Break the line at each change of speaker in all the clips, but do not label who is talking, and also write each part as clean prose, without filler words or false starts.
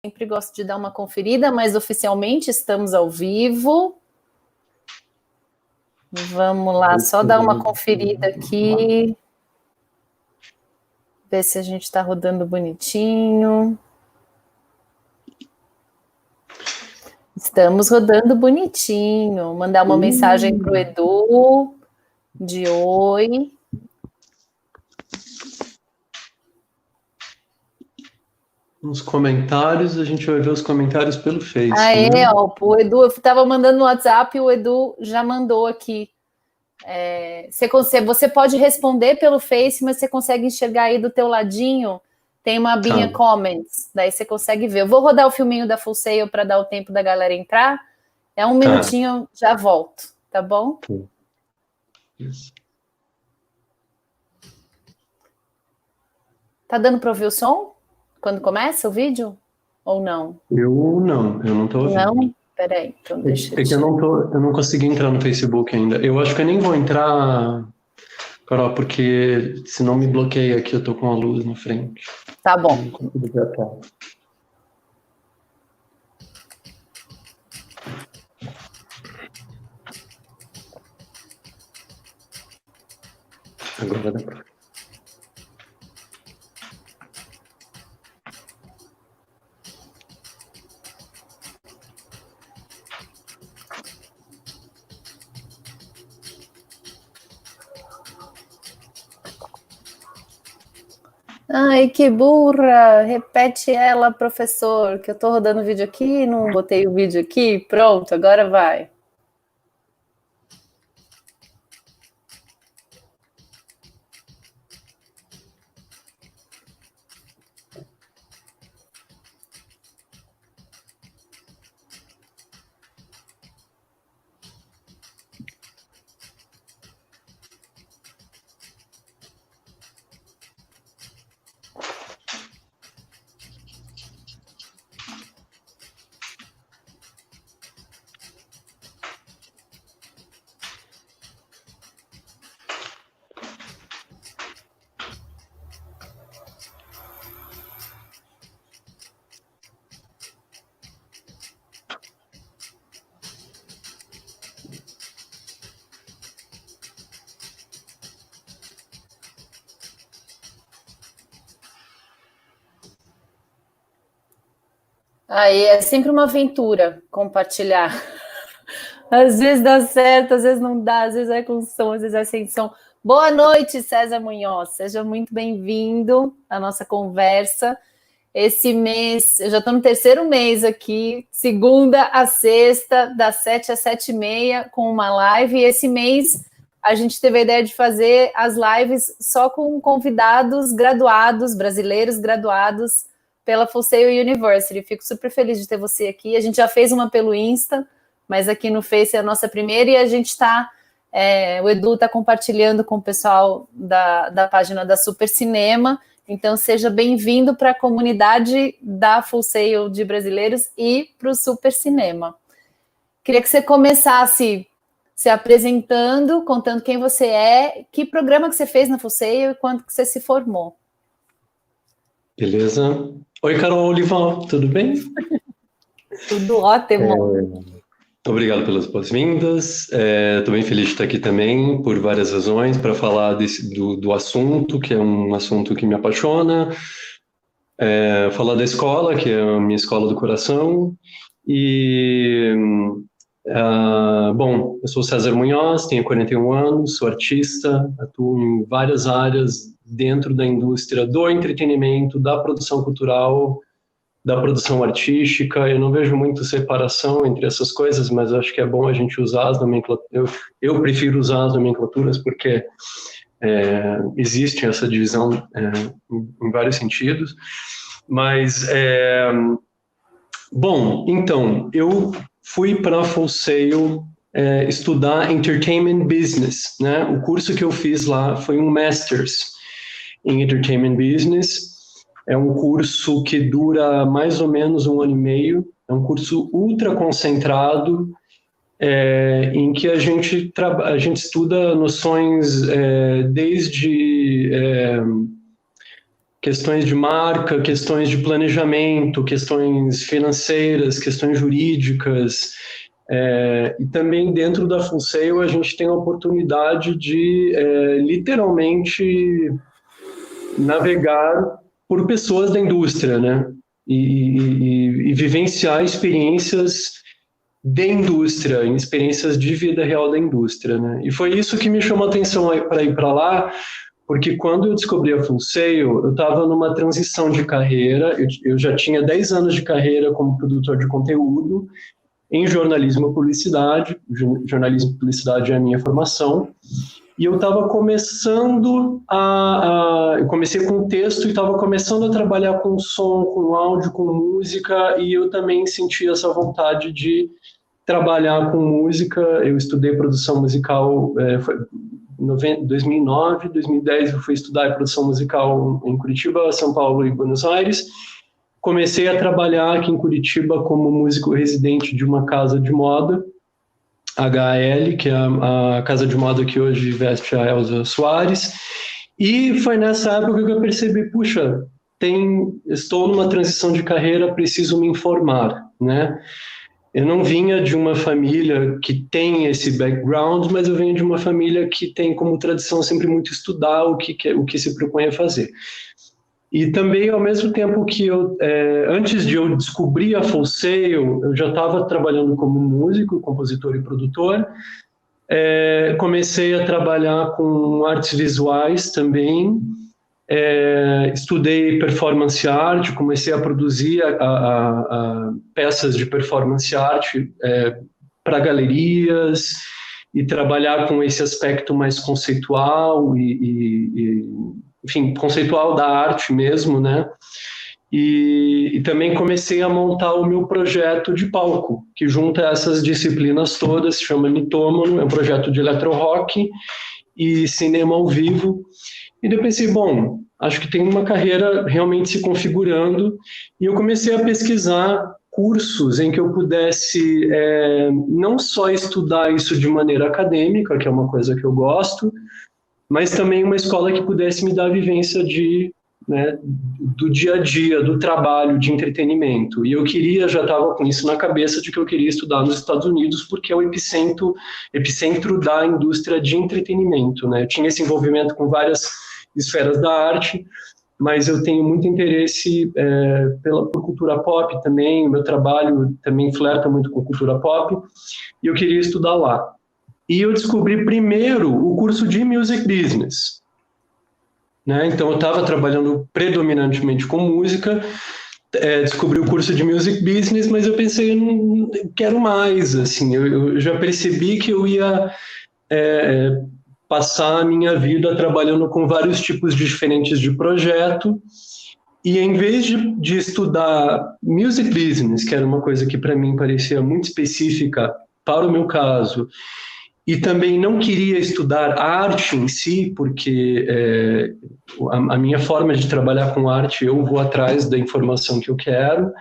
Sempre gosto de dar uma conferida, mas oficialmente estamos ao vivo. Vamos lá, só dar uma conferida aqui. Ver se a gente está rodando bonitinho. Estamos rodando bonitinho. Mandar uma mensagem para o Edu de oi.
Nos comentários, a gente vai ver os comentários pelo Face.
Né? Ó, o Edu, eu estava mandando no WhatsApp e o Edu já mandou aqui. Você pode responder pelo Face, mas você consegue enxergar aí do teu ladinho, tem uma abinha Comments, daí você consegue ver. Eu vou rodar o filminho da Full Sail para dar o tempo da galera entrar. É um minutinho, já volto, tá bom?
Isso.
Tá dando para ouvir o som? Quando começa o vídeo? Ou não?
Eu não tô ouvindo.
Não? Peraí, então deixa eu...
É que eu não consegui entrar no Facebook ainda. Eu acho que eu nem vou entrar, Carol, porque senão me bloqueia aqui, eu tô com a luz na frente.
Tá bom.
Não consigo ver a tela. Agora dá pra...
Ai, que burra! Repete ela, professor, que eu tô rodando o vídeo aqui, não botei o vídeo aqui. Pronto, agora vai. Aí é sempre uma aventura compartilhar. Às vezes dá certo, às vezes não dá, às vezes é com som, às vezes é sem som. Boa noite, César Munhoz. Seja muito bem-vindo à nossa conversa. Esse mês, eu já estou no terceiro mês aqui, segunda a sexta, das 7 às 7h30, com uma live. E esse mês a gente teve a ideia de fazer as lives só com convidados graduados, brasileiros graduados pela Full Sail University. Fico super feliz de ter você aqui. A gente já fez uma pelo Insta, mas aqui no Face é a nossa primeira e a gente está... o Edu está compartilhando com o pessoal da página da Super Cinema. Então, seja bem-vindo para a comunidade da Full Sail de brasileiros e para o Super Cinema. Queria que você começasse se apresentando, contando quem você é, que programa que você fez na Full Sail e quando que você se formou.
Beleza. Oi, Carol Olival, tudo bem?
Tudo ótimo.
Obrigado pelas boas-vindas. Estou bem feliz de estar aqui também, por várias razões, para falar do assunto, que é um assunto que me apaixona, falar da escola, que é a minha escola do coração, e, bom, eu sou César Munhoz, tenho 41 anos, sou artista, atuo em várias áreas dentro da indústria do entretenimento, da produção cultural, da produção artística. Eu não vejo muito separação entre essas coisas, mas acho que é bom a gente usar as nomenclaturas. Eu prefiro usar as nomenclaturas porque existe essa divisão em vários sentidos. Mas, bom, então, eu fui para a Full Sail estudar Entertainment Business, né? O curso que eu fiz lá foi um Masters em Entertainment Business. É um curso que dura mais ou menos 1 ano e meio, é um curso ultra concentrado, em que a gente estuda noções desde questões de marca, questões de planejamento, questões financeiras, questões jurídicas. E também dentro da Full Sail a gente tem a oportunidade de literalmente navegar por pessoas da indústria, né? E vivenciar experiências de indústria, experiências de vida real da indústria, né? E foi isso que me chamou a atenção para ir para lá, porque quando eu descobri a Full Sail, eu estava numa transição de carreira, eu já tinha 10 anos de carreira como produtor de conteúdo em jornalismo e publicidade. Jornalismo e publicidade é a minha formação, e eu estava começando eu comecei com texto e estava começando a trabalhar com som, com áudio, com música, e eu também senti essa vontade de trabalhar com música. Eu estudei produção musical, foi 2009, 2010 eu fui estudar produção musical em Curitiba, São Paulo e Buenos Aires. Comecei a trabalhar aqui em Curitiba como músico residente de uma casa de moda, HL, que é a casa de moda que hoje veste a Elza Soares, e foi nessa época que eu percebi, puxa, estou numa transição de carreira, preciso me informar, né? Eu não vinha de uma família que tem esse background, mas eu venho de uma família que tem como tradição sempre muito estudar o que se propõe a fazer. E também, ao mesmo tempo que antes de eu descobrir a Full Sail, eu já estava trabalhando como músico, compositor e produtor. Comecei a trabalhar com artes visuais também. Estudei performance art, comecei a produzir peças de performance art para galerias e trabalhar com esse aspecto mais conceitual enfim, conceitual da arte mesmo, né? E também comecei a montar o meu projeto de palco, que junta essas disciplinas todas, se chama Mitômano, é um projeto de eletro-rock e cinema ao vivo. E daí eu pensei, bom, acho que tem uma carreira realmente se configurando, e eu comecei a pesquisar cursos em que eu pudesse não só estudar isso de maneira acadêmica, que é uma coisa que eu gosto, mas também uma escola que pudesse me dar a vivência do dia a dia, do trabalho, de entretenimento. E eu já estava com isso na cabeça de que eu queria estudar nos Estados Unidos, porque é o epicentro da indústria de entretenimento, né? Eu tinha esse envolvimento com várias esferas da arte, mas eu tenho muito interesse por cultura pop também. O meu trabalho também flerta muito com cultura pop, e eu queria estudar lá. E eu descobri primeiro o curso de Music Business, né? Então eu estava trabalhando predominantemente com música, descobri o curso de Music Business, mas eu pensei, eu não quero mais, assim, eu já percebi que eu ia passar a minha vida trabalhando com vários tipos diferentes de projeto, e em vez de estudar Music Business, que era uma coisa que para mim parecia muito específica para o meu caso, e também não queria estudar arte em si, porque a minha forma de trabalhar com arte, eu vou atrás da informação que eu quero,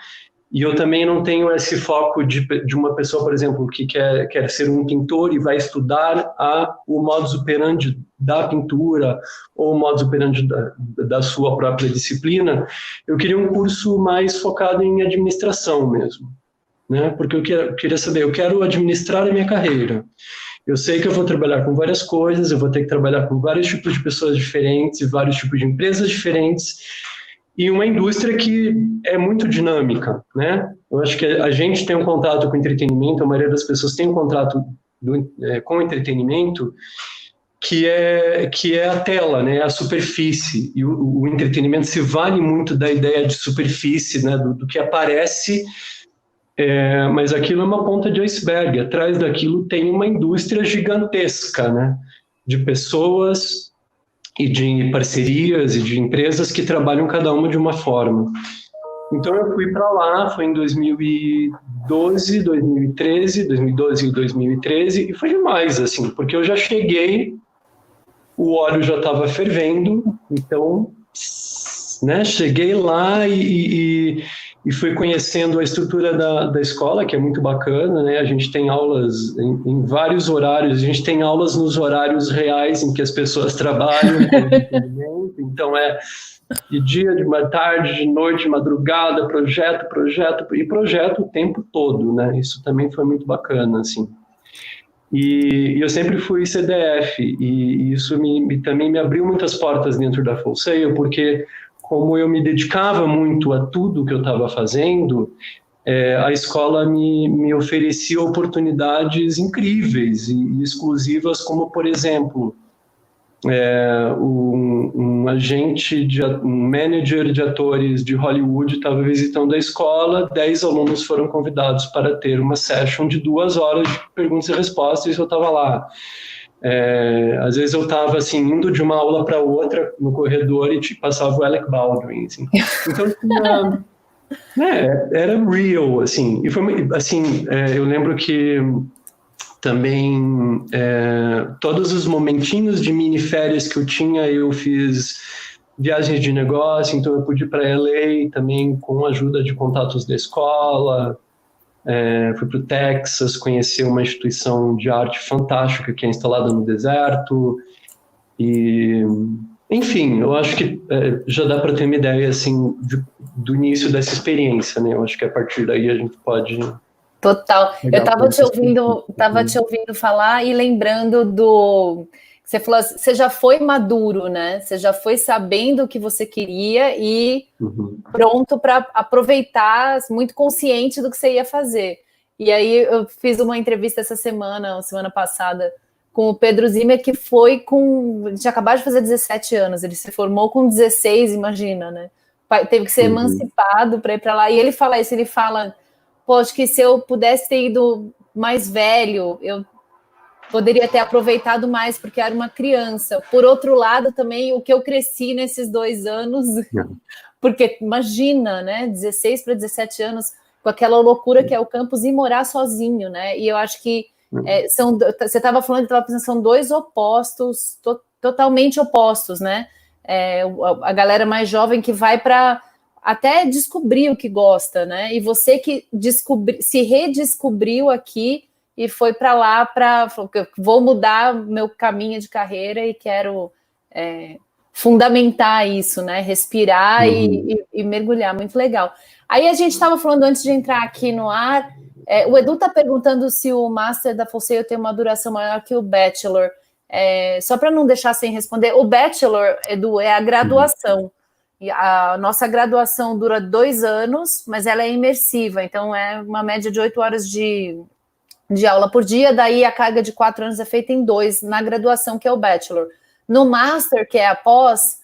e eu também não tenho esse foco de uma pessoa, por exemplo, que quer ser um pintor e vai estudar o modus operandi da pintura, ou o modus operandi da sua própria disciplina. Eu queria um curso mais focado em administração mesmo, né? Porque eu queria saber, eu quero administrar a minha carreira. Eu sei que eu vou trabalhar com várias coisas, eu vou ter que trabalhar com vários tipos de pessoas diferentes, e vários tipos de empresas diferentes, e uma indústria que é muito dinâmica, né? Eu acho que a gente tem um contato com entretenimento, a maioria das pessoas tem um contato com entretenimento, que é a tela, né? A superfície, e o entretenimento se vale muito da ideia de superfície, né? Do que aparece. Mas aquilo é uma ponta de iceberg. Atrás daquilo tem uma indústria gigantesca, né? De pessoas e de parcerias e de empresas que trabalham cada uma de uma forma. Então eu fui para lá, foi em 2012 e 2013, e foi demais, assim, porque eu já cheguei, o óleo já estava fervendo, então, né, cheguei lá e fui conhecendo a estrutura da escola, que é muito bacana, né? A gente tem aulas em vários horários, a gente tem aulas nos horários reais em que as pessoas trabalham com entretenimento, Então de dia, de tarde, de noite, de madrugada, projeto o tempo todo, né? Isso também foi muito bacana, assim. E eu sempre fui CDF, e isso também me abriu muitas portas dentro da Full Sail, porque como eu me dedicava muito a tudo que eu estava fazendo, a escola me oferecia oportunidades incríveis e exclusivas, como, por exemplo, um manager de atores de Hollywood estava visitando a escola, 10 alunos foram convidados para ter uma session de 2 horas de perguntas e respostas, e eu estava lá. Às vezes eu estava assim, indo de uma aula para outra no corredor e passava o Alec Baldwin. Assim. Então, era real, assim. E foi assim, eu lembro que também todos os momentinhos de mini férias que eu tinha, eu fiz viagens de negócio, então eu pude ir para LA também com a ajuda de contatos da escola, fui para o Texas conhecer uma instituição de arte fantástica que é instalada no deserto, e enfim, eu acho que já dá para ter uma ideia assim do início dessa experiência, né? Eu acho que a partir daí a gente pode...
Total. Eu estava te ouvindo falar e lembrando do... Você falou, você já foi maduro, né? Você já foi sabendo o que você queria e pronto para aproveitar, muito consciente do que você ia fazer. E aí eu fiz uma entrevista essa semana passada, com o Pedro Zimmer, que foi com... Ele tinha acabado de fazer 17 anos, ele se formou com 16, imagina, né? Teve que ser emancipado para ir para lá. E ele fala isso, ele fala... Pô, acho que se eu pudesse ter ido mais velho, eu poderia ter aproveitado mais, porque era uma criança. Por outro lado, também, o que eu cresci nesses 2 anos, porque imagina, né, 16 para 17 anos, com aquela loucura que é o campus, e morar sozinho, né? E eu acho que você estava falando, são 2 opostos, totalmente opostos, né? A galera mais jovem que vai para... até descobrir o que gosta, né? E você que se redescobriu aqui e foi para lá vou mudar meu caminho de carreira e quero fundamentar isso, né? Respirar e mergulhar, muito legal. Aí a gente estava falando antes de entrar aqui no ar, o Edu está perguntando se o Master da Full Sail tem uma duração maior que o Bachelor. Só para não deixar sem responder, o Bachelor, Edu, é a graduação. A nossa graduação dura 2 anos, mas ela é imersiva, então é uma média de 8 horas de aula por dia, daí a carga de 4 anos é feita em 2 na graduação, que é o Bachelor. No Master, que é a pós,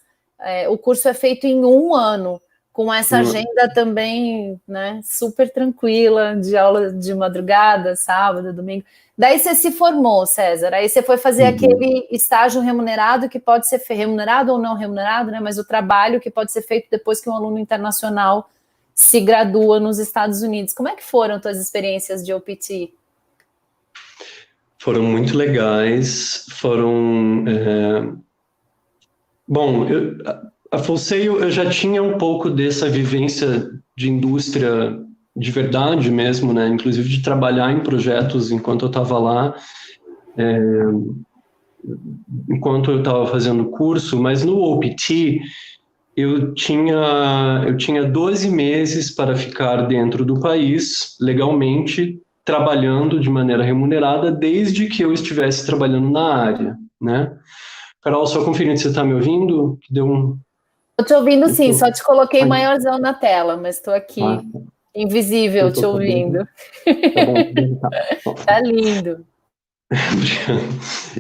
o curso é feito em 1 ano, com essa agenda também, né, super tranquila, de aula de madrugada, sábado, domingo. Daí você se formou, César, aí você foi fazer aquele estágio remunerado, que pode ser remunerado ou não remunerado, né? Mas o trabalho que pode ser feito depois que um aluno internacional se gradua nos Estados Unidos. Como é que foram as tuas experiências de OPT?
Foram muito legais, Bom, a Full Sail, eu já tinha um pouco dessa vivência de indústria de verdade mesmo, né? Inclusive de trabalhar em projetos enquanto eu estava lá, enquanto eu estava fazendo o curso, mas no OPT eu tinha 12 meses para ficar dentro do país, legalmente, trabalhando de maneira remunerada, desde que eu estivesse trabalhando na área, né? Carol, só conferindo se você está me ouvindo, que deu um...
Estou te ouvindo sim, só te coloquei maiorzão na tela, mas estou aqui, invisível, te ouvindo.
Tá bom.
Tá lindo.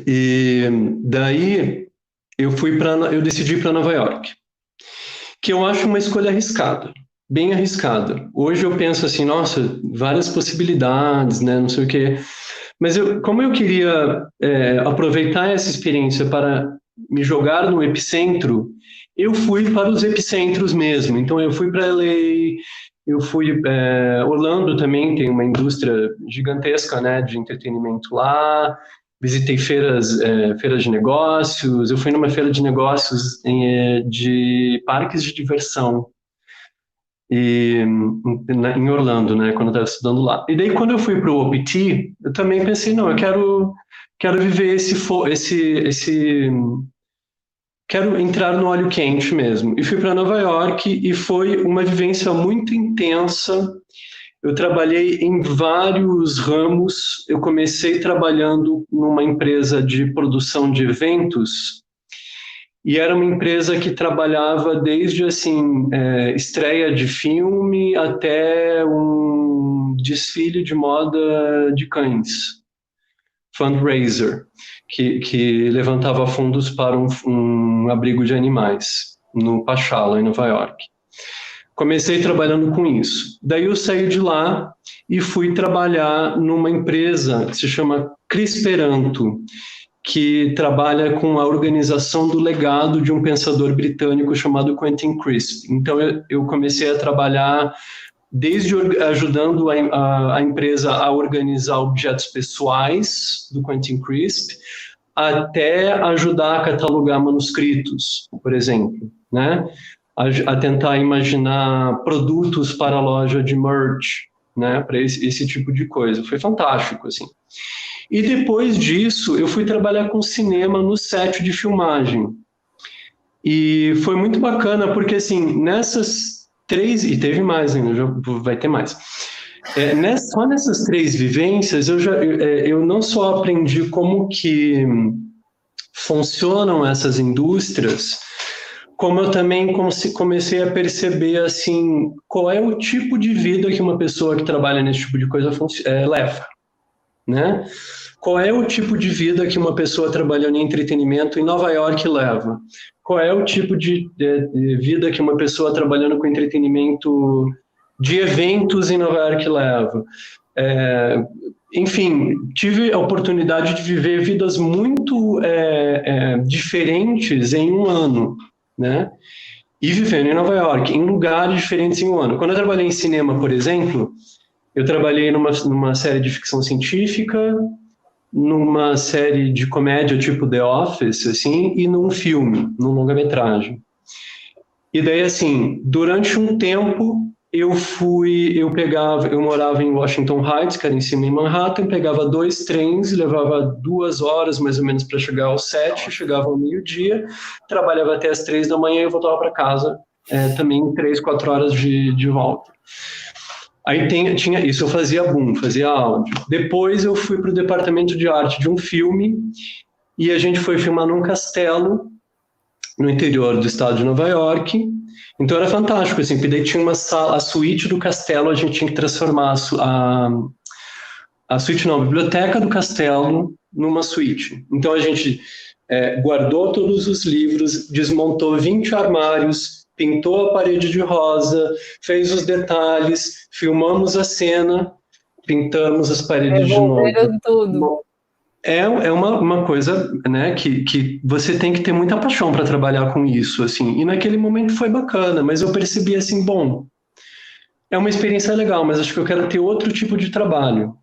E daí eu decidi ir para Nova York, que eu acho uma escolha arriscada, bem arriscada. Hoje eu penso assim, nossa, várias possibilidades, né, não sei o quê. Mas como eu queria aproveitar essa experiência para me jogar no epicentro, eu fui para os epicentros mesmo. Então eu fui para LA, eu fui... Orlando também tem uma indústria gigantesca, né, de entretenimento lá. Visitei feiras de negócios. Eu fui numa feira de negócios de parques de diversão em Orlando, né, quando eu estava estudando lá. E daí, quando eu fui para o OPT, eu também pensei, não, eu quero viver quero entrar no óleo quente mesmo. E fui para Nova York e foi uma vivência muito intensa. Eu trabalhei em vários ramos. Eu comecei trabalhando numa empresa de produção de eventos e era uma empresa que trabalhava desde assim estreia de filme até um desfile de moda de cães, fundraiser, que levantava fundos para um abrigo de animais no Pachala, em Nova York. Comecei trabalhando com isso. Daí eu saí de lá e fui trabalhar numa empresa que se chama Crisperanto, que trabalha com a organização do legado de um pensador britânico chamado Quentin Crisp. Então eu comecei a trabalhar desde ajudando a empresa a organizar objetos pessoais do Quentin Crisp, até ajudar a catalogar manuscritos, por exemplo, né? A tentar imaginar produtos para a loja de merch, né? Para esse tipo de coisa. Foi fantástico, assim. E depois disso, eu fui trabalhar com cinema no set de filmagem. E foi muito bacana, porque, assim, nessas 3... E teve mais ainda, já vai ter mais. Só nessas 3 vivências, eu não só aprendi como que funcionam essas indústrias, como eu também comecei a perceber, assim, qual é o tipo de vida que uma pessoa que trabalha nesse tipo de coisa leva, né? Qual é o tipo de vida que uma pessoa trabalhando em entretenimento em Nova York leva? Qual é o tipo de vida que uma pessoa trabalhando com entretenimento de eventos em Nova York leva? Enfim, tive a oportunidade de viver vidas muito diferentes em um ano, né? E vivendo em Nova York, em lugares diferentes em um ano. Quando eu trabalhei em cinema, por exemplo, eu trabalhei numa série de ficção científica, numa série de comédia tipo The Office, assim, e num filme, num longa-metragem. E daí, assim, durante um tempo, eu morava em Washington Heights, que era em cima em Manhattan, pegava 2 trens, levava 2 horas mais ou menos para chegar ao set, chegava ao meio-dia, trabalhava até as 3 da manhã e voltava para casa, também 3, 4 horas de volta. Aí tinha isso, eu fazia fazia áudio. Depois eu fui para o departamento de arte de um filme e a gente foi filmar num castelo no interior do estado de Nova York. Então era fantástico, assim, porque daí tinha uma sala, a suíte do castelo, a gente tinha que transformar a suíte não, a biblioteca do castelo numa suíte. Então a gente guardou todos os livros, desmontou 20 armários, pintou a parede de rosa, fez os detalhes, filmamos a cena, pintamos as paredes de novo.
Tudo.
É uma coisa, né, que você tem que ter muita paixão para trabalhar com isso, assim. E naquele momento foi bacana, mas eu percebi assim, bom, é uma experiência legal, mas acho que eu quero ter outro tipo de trabalho.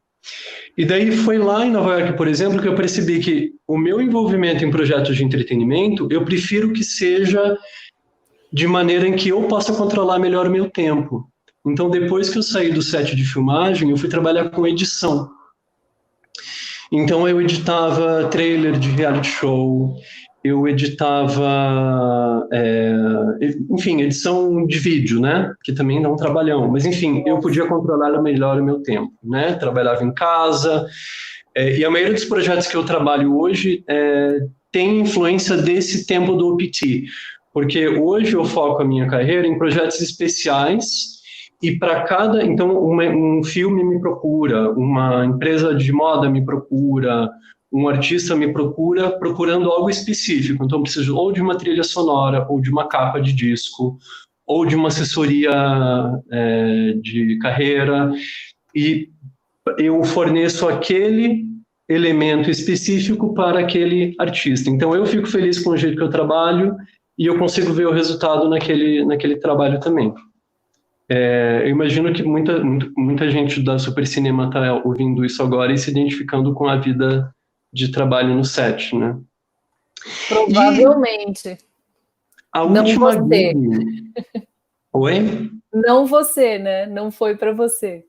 E daí foi lá em Nova York, por exemplo, que eu percebi que o meu envolvimento em projetos de entretenimento, eu prefiro que seja de maneira em que eu possa controlar melhor o meu tempo. Então, depois que eu saí do set de filmagem, eu fui trabalhar com edição. Então, eu editava trailer de reality show, eu editava, enfim, edição de vídeo, né? Que também dá um trabalhão. Mas, enfim, eu podia controlar melhor o meu tempo, né? Trabalhava em casa. E a maioria dos projetos que eu trabalho hoje tem influência desse tempo do OPT. Porque hoje eu foco a minha carreira em projetos especiais e para cada... Então, um filme me procura, uma empresa de moda me procura, um artista me procura procurando algo específico. Então, eu preciso ou de uma trilha sonora, ou de uma capa de disco, ou de uma assessoria de carreira. E eu forneço aquele elemento específico para aquele artista. Então, eu fico feliz com o jeito que eu trabalho e eu consigo ver o resultado naquele trabalho também. Eu imagino que muita gente da Super Cinema está ouvindo isso agora e se identificando com a vida de trabalho no set, né?
Provavelmente.
A última
não você.
Oi?
Não você, né? Não foi para você.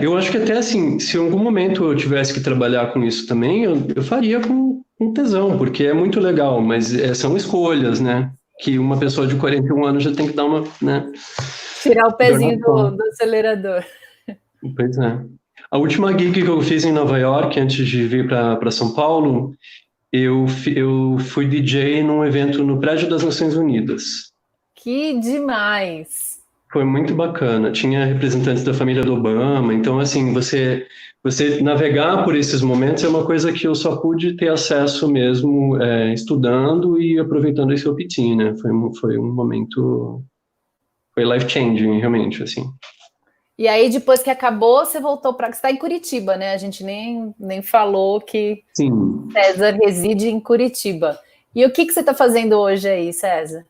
Eu acho que até assim, se em algum momento eu tivesse que trabalhar com isso também, eu faria com um tesão, porque é muito legal, mas são escolhas, né? Que uma pessoa de 41 anos já tem que dar uma, né?
Tirar o pezinho do acelerador.
Pois é. A última gig que eu fiz em Nova York, antes de vir para São Paulo, eu fui DJ num evento no Prédio das Nações Unidas.
Que demais!
Foi muito bacana. Tinha representantes da família do Obama. Então, assim, você navegar por esses momentos é uma coisa que eu só pude ter acesso mesmo estudando e aproveitando esse OPT, né? Foi um momento... Foi life-changing, realmente, assim.
E aí, depois que acabou, você voltou para... Você está em Curitiba, né? A gente nem falou que
Sim.
César reside em Curitiba. E o que você está fazendo hoje aí, César?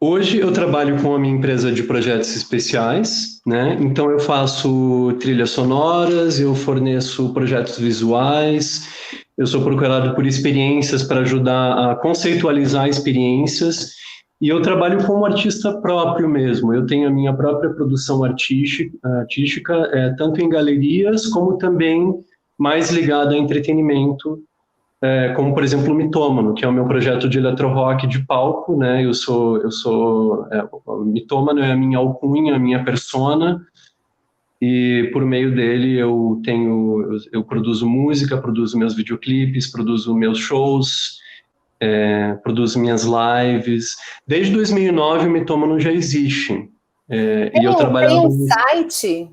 Hoje eu trabalho com a minha empresa de projetos especiais, né? Então eu faço trilhas sonoras, eu forneço projetos visuais, eu sou procurado por experiências para ajudar a conceitualizar experiências e eu trabalho como artista próprio mesmo. Eu tenho a minha própria produção artística tanto em galerias como também mais ligada a entretenimento, como por exemplo o Mitômano, que é o meu projeto de eletro-rock de palco, né? O Mitômano é a minha alcunha, a minha persona, e por meio dele eu produzo música, produzo meus videoclipes, produzo meus shows, produzo minhas lives. Desde 2009 o Mitômano já existe. E eu trabalhava...
Tem um site?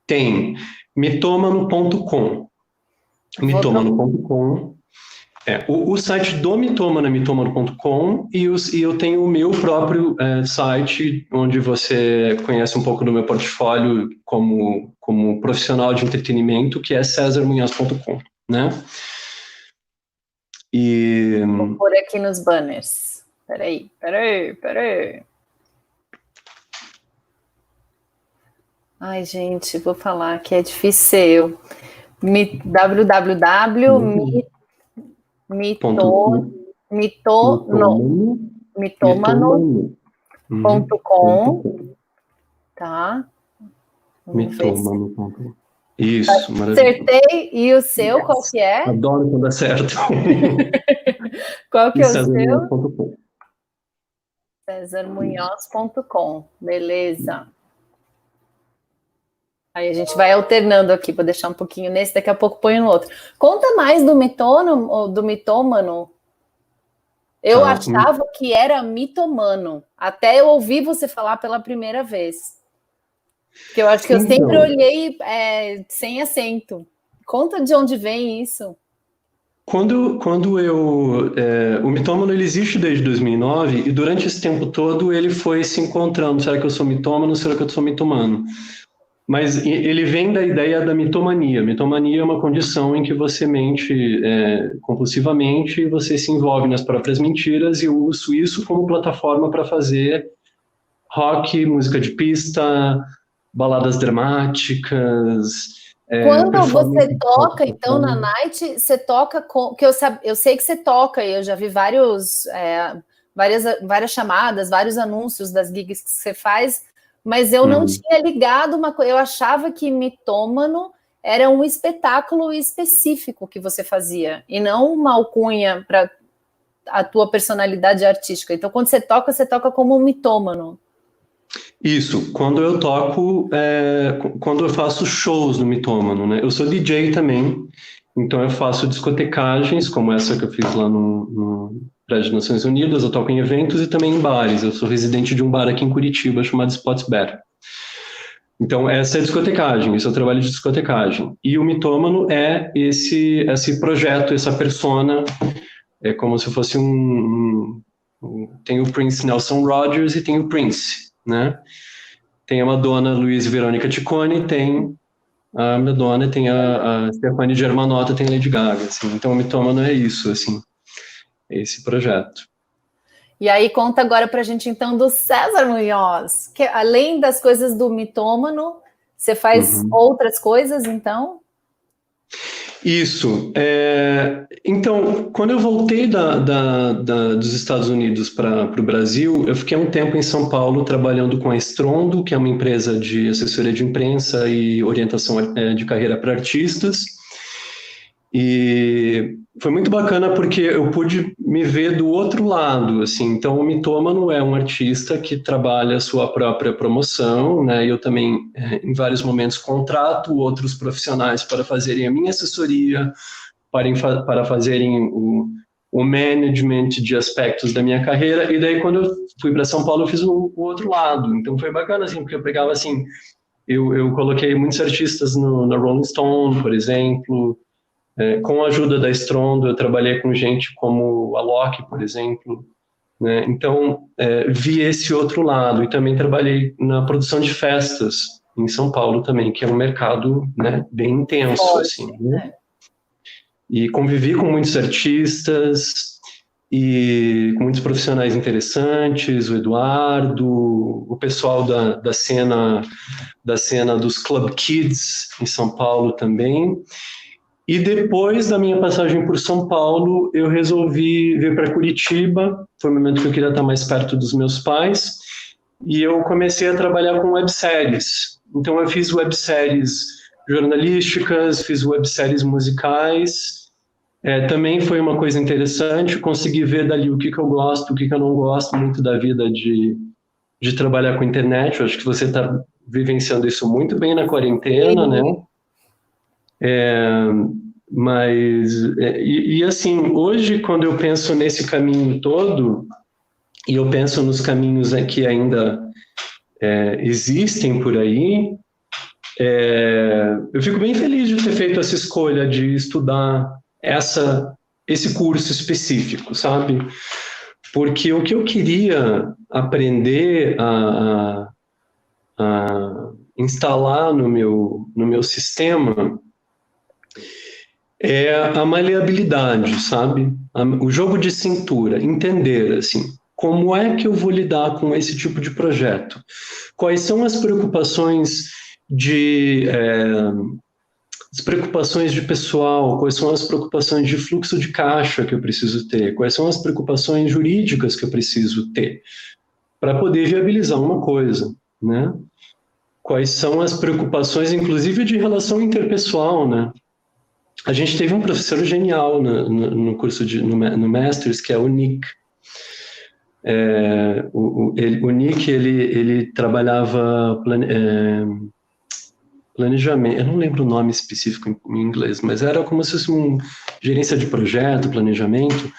Tem, mitômano.com. Mitômano.com. O site do Mitômano é mitômano.com e eu tenho o meu próprio site, onde você conhece um pouco do meu portfólio como profissional de entretenimento, que é cesarmunhoz.com, né?
Vou pôr aqui nos banners. Peraí. Ai, gente, vou falar que é difícil ser eu. Mitômano.com, tá?
Mitômano.com. Isso, maravilha.
Acertei. E o seu, qual que é?
Adoro quando acerto.
Qual que é o seu?
cesarmunhoz.com.
cesarmunhoz.com. Beleza. Aí a gente vai alternando aqui, vou deixar um pouquinho nesse, daqui a pouco ponho no outro. Conta mais do Mitômano. Eu achava que era mitomano, até eu ouvi você falar pela primeira vez. Porque eu acho que eu sempre olhei sem acento. Conta de onde vem isso.
O Mitômano ele existe desde 2009 e durante esse tempo todo ele foi se encontrando. Será que eu sou mitômano? Será que eu sou mitomano? Mas ele vem da ideia da mitomania. Mitomania é uma condição em que você mente compulsivamente e você se envolve nas próprias mentiras, e eu uso isso como plataforma para fazer rock, música de pista, baladas dramáticas.
Quando você toca, então, na Night, você toca com... Que eu sei que você toca, e eu já vi várias chamadas, vários anúncios das gigs que você faz, mas eu não tinha ligado uma coisa. Eu achava que Mitômano era um espetáculo específico que você fazia, e não uma alcunha para a tua personalidade artística. Então, quando você toca como um mitômano.
Isso, quando eu toco, quando eu faço shows no Mitômano, né? Eu sou DJ também, então eu faço discotecagens, como essa que eu fiz lá no Prédio das Nações Unidas, eu toco em eventos e também em bares. Eu sou residente de um bar aqui em Curitiba chamado Spots Bar. Então essa é a discotecagem, esse é o trabalho de discotecagem. E o Mitômano é esse projeto, essa persona, é como se fosse tem o Prince Nelson Rodgers e tem o Prince, né? Tem a Madonna Luiz Verônica Ciccone, tem a Madonna, tem a Stefani Germanotta, tem a Lady Gaga, assim. Então o Mitômano é isso, assim, é esse projeto.
E aí conta agora pra gente então do César Munhoz, que além das coisas do Mitômano, você faz outras coisas, então?
Isso. Então, quando eu voltei dos Estados Unidos para o Brasil, eu fiquei um tempo em São Paulo trabalhando com a Estrondo, que é uma empresa de assessoria de imprensa e orientação de carreira para artistas. E foi muito bacana porque eu pude me ver do outro lado, assim. Então, o mitômano é um artista que trabalha a sua própria promoção, né? Eu também, em vários momentos, contrato outros profissionais para fazerem a minha assessoria, para fazerem o management de aspectos da minha carreira. E daí, quando eu fui para São Paulo, eu fiz o outro lado. Então, foi bacana, assim, porque eu pegava, assim, eu coloquei muitos artistas na Rolling Stone, por exemplo. Com a ajuda da Strondo, eu trabalhei com gente como a Loki, por exemplo, né? Então, vi esse outro lado. E também trabalhei na produção de festas em São Paulo também, que é um mercado, né, bem intenso,
Forte,
assim, né? E convivi com muitos artistas e com muitos profissionais interessantes, o Eduardo, o pessoal da cena dos Club Kids em São Paulo também. E depois da minha passagem por São Paulo, eu resolvi vir para Curitiba. Foi o momento que eu queria estar mais perto dos meus pais. E eu comecei a trabalhar com webséries. Então, eu fiz webséries jornalísticas, fiz webséries musicais. Também foi uma coisa interessante. Consegui ver dali o que eu gosto, o que eu não gosto muito da vida de trabalhar com internet. Eu acho que você está vivenciando isso muito bem na quarentena, né? Assim, hoje, quando eu penso nesse caminho todo, e eu penso nos caminhos que ainda existem por aí, eu fico bem feliz de ter feito essa escolha de estudar esse curso específico, sabe? Porque o que eu queria aprender a instalar no meu sistema é a maleabilidade, sabe? O jogo de cintura, entender, assim, como é que eu vou lidar com esse tipo de projeto? Quais são as preocupações de pessoal? Quais são as preocupações de fluxo de caixa que eu preciso ter? Quais são as preocupações jurídicas que eu preciso ter para poder viabilizar uma coisa, né? Quais são as preocupações, inclusive, de relação interpessoal, né? A gente teve um professor genial no curso no Masters, que é o Nick. O Nick, ele trabalhava planejamento, eu não lembro o nome específico em inglês, mas era como se fosse gerência de projeto, planejamento.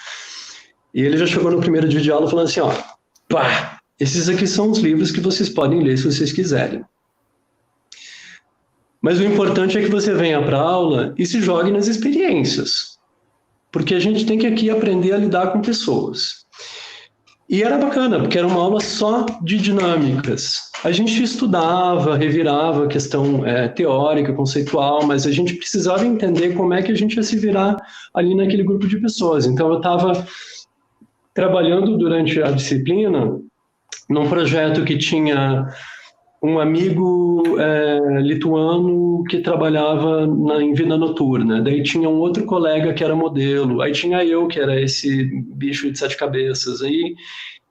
E ele já chegou no primeiro dia de aula falando assim, pá, esses aqui são os livros que vocês podem ler se vocês quiserem. Mas o importante é que você venha para a aula e se jogue nas experiências. Porque a gente tem que aqui aprender a lidar com pessoas. E era bacana, porque era uma aula só de dinâmicas. A gente estudava, revirava a questão teórica, conceitual, mas a gente precisava entender como é que a gente ia se virar ali naquele grupo de pessoas. Então, eu estava trabalhando durante a disciplina num projeto que tinha um amigo lituano que trabalhava em vida noturna. Daí tinha um outro colega que era modelo. Aí tinha eu, que era esse bicho de 7 cabeças. Aí,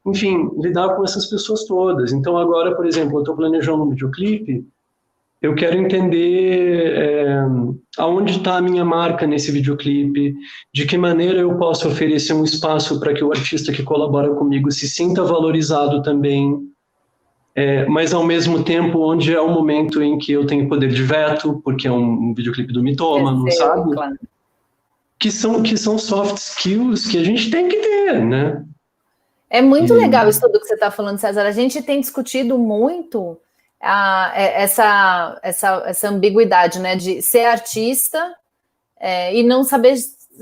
enfim, lidar com essas pessoas todas. Então agora, por exemplo, eu estou planejando um videoclipe. Eu quero entender aonde está a minha marca nesse videoclipe, de que maneira eu posso oferecer um espaço para que o artista que colabora comigo se sinta valorizado também, mas ao mesmo tempo onde é o momento em que eu tenho poder de veto, porque é um videoclipe do Mitômano, sabe? Claro. Que são soft skills que a gente tem que ter, né?
É muito legal isso tudo que você está falando, César. A gente tem discutido muito essa ambiguidade, né, de ser artista e não saber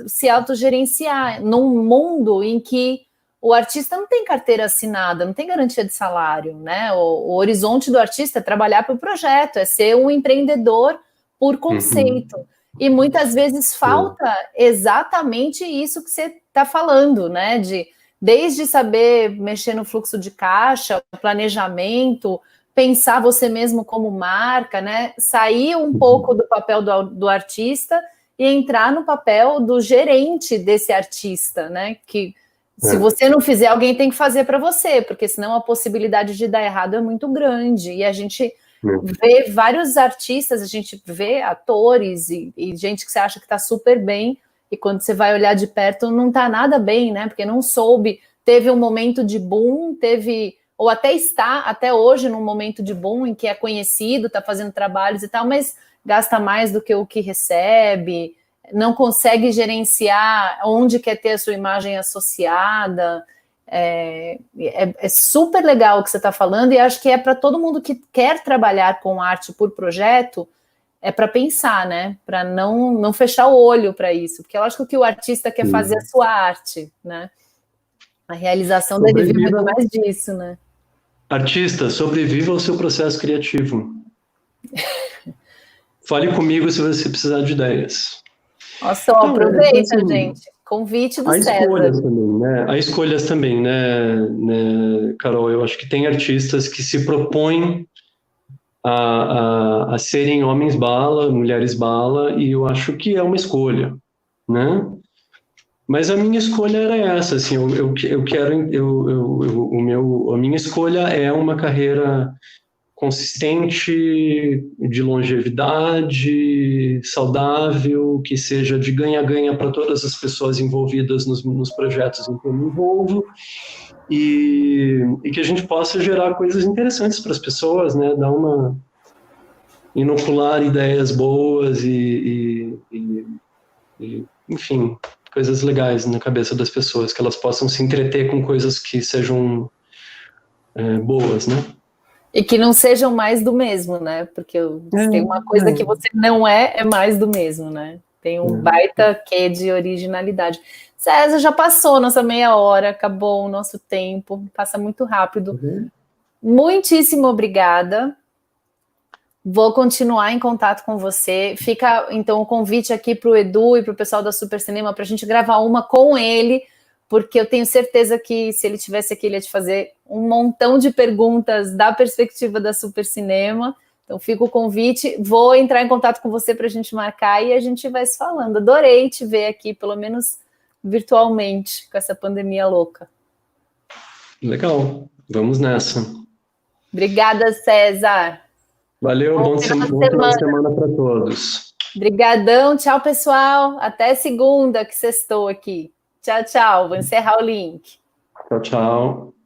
se autogerenciar num mundo em que o artista não tem carteira assinada, não tem garantia de salário, né? O horizonte do artista é trabalhar para o projeto, é ser um empreendedor por conceito. Uhum. E muitas vezes falta exatamente isso que você está falando, né? Desde saber mexer no fluxo de caixa, planejamento, pensar você mesmo como marca, né? Sair um pouco do papel do artista e entrar no papel do gerente desse artista, né? Que se você não fizer, alguém tem que fazer para você, porque senão a possibilidade de dar errado é muito grande. E a gente vê vários artistas, a gente vê atores e gente que você acha que está super bem, e quando você vai olhar de perto não está nada bem, né? Porque não soube, teve um momento de boom, ou até está, até hoje, num momento de boom em que é conhecido, está fazendo trabalhos e tal, mas gasta mais do que o que recebe, não consegue gerenciar onde quer ter a sua imagem associada. É super legal o que você está falando, e acho que é para todo mundo que quer trabalhar com arte por projeto, é para pensar, né? Para não fechar o olho para isso, porque eu acho que o artista quer fazer a sua arte, né? A realização deve vir muito mais disso, né?
Artista, sobreviva ao seu processo criativo. Fale comigo se você precisar de ideias.
Nossa, então, aproveita, assim, gente. Convite do César.
Há escolhas também, né, Carol? Eu acho que tem artistas que se propõem a serem homens bala, mulheres bala, e eu acho que é uma escolha, né? Mas a minha escolha era essa, assim, a minha escolha é uma carreira consistente, de longevidade, saudável, que seja de ganha-ganha para todas as pessoas envolvidas nos projetos em que eu me envolvo, e que a gente possa gerar coisas interessantes para as pessoas, né? Dar uma inocular ideias boas e enfim, coisas legais na cabeça das pessoas, que elas possam se entreter com coisas que sejam boas, né?
E que não sejam mais do mesmo, né? Porque tem uma coisa que você não é mais do mesmo, né? Tem um baita quê de originalidade. César, já passou nossa meia hora, acabou o nosso tempo, passa muito rápido. Muitíssimo obrigada. Vou continuar em contato com você. Fica, então, o convite aqui para o Edu e para o pessoal da Super Cinema para a gente gravar uma com ele, porque eu tenho certeza que se ele tivesse aqui, ele ia te fazer um montão de perguntas da perspectiva da Super Cinema. Então, fica o convite. Vou entrar em contato com você para a gente marcar e a gente vai se falando. Adorei te ver aqui, pelo menos virtualmente, com essa pandemia louca.
Legal. Vamos nessa.
Obrigada, César.
Valeu, bom final de semana para todos.
Obrigadão, tchau, pessoal. Até segunda, que sextou aqui. Tchau, tchau. Vou encerrar o link.
Tchau, tchau.